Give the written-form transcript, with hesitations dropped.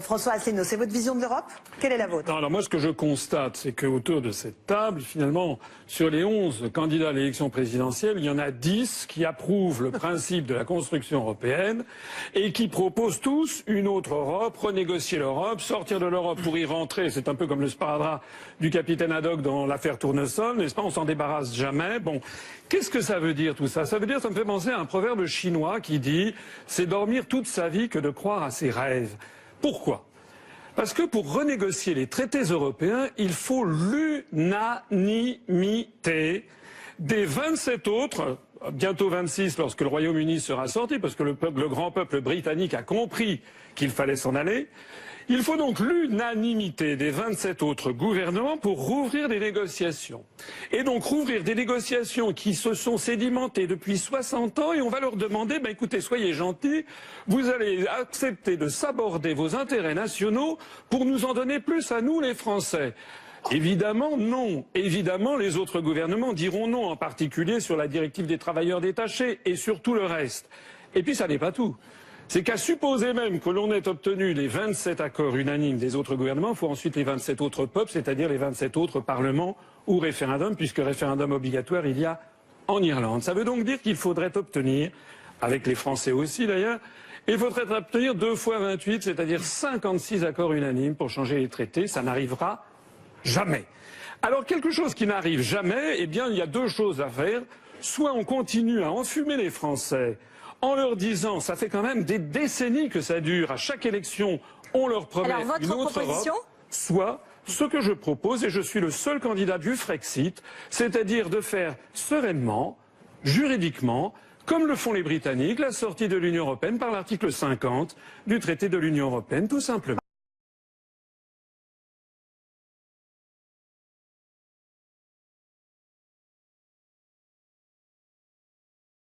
François Asselineau, c'est votre vision de l'Europe? Quelle est la vôtre? Non, alors moi, ce que je constate, c'est qu'autour de cette table, finalement, sur les 11 candidats à l'élection présidentielle, il y en a 10 qui approuvent le principe de la construction européenne et qui proposent tous une autre Europe, renégocier l'Europe, sortir de l'Europe pour y rentrer. C'est un peu comme le sparadrap du capitaine Haddock dans l'affaire Tournesol, n'est-ce pas? On s'en débarrasse jamais. Bon, qu'est-ce que ça veut dire tout ça? Ça veut dire, ça me fait penser à un proverbe chinois qui dit « c'est dormir toute sa vie que de croire à ses rêves ». Pourquoi? Parce que pour renégocier les traités européens, il faut l'unanimité des 27 autres, bientôt 26 lorsque le Royaume-Uni sera sorti, parce que le grand peuple britannique a compris qu'il fallait s'en aller. Il faut donc l'unanimité des 27 autres gouvernements pour rouvrir des négociations. Et donc rouvrir des négociations qui se sont sédimentées depuis 60 ans et on va leur demander, ben écoutez, soyez gentils, vous allez accepter de s'aborder vos intérêts nationaux pour nous en donner plus à nous les Français. Évidemment, non. Évidemment, les autres gouvernements diront non, en particulier sur la directive des travailleurs détachés et sur tout le reste. Et puis ça n'est pas tout. C'est qu'à supposer même que l'on ait obtenu les 27 accords unanimes des autres gouvernements, il faut ensuite les 27 autres peuples, c'est-à-dire les 27 autres parlements ou référendums, puisque référendum obligatoire il y a en Irlande. Ça veut donc dire qu'il faudrait obtenir, avec les Français aussi d'ailleurs, il faudrait obtenir 2 fois 28, c'est-à-dire 56 accords unanimes pour changer les traités. Ça n'arrivera jamais. Alors quelque chose qui n'arrive jamais, eh bien il y a 2 choses à faire. Soit on continue à enfumer les Français en leur disant, ça fait quand même des décennies que ça dure, à chaque élection, on leur promet une autre Europe, soit ce que je propose, et je suis le seul candidat du Frexit, c'est-à-dire de faire sereinement, juridiquement, comme le font les Britanniques, la sortie de l'Union européenne par l'article 50 du traité de l'Union européenne, tout simplement.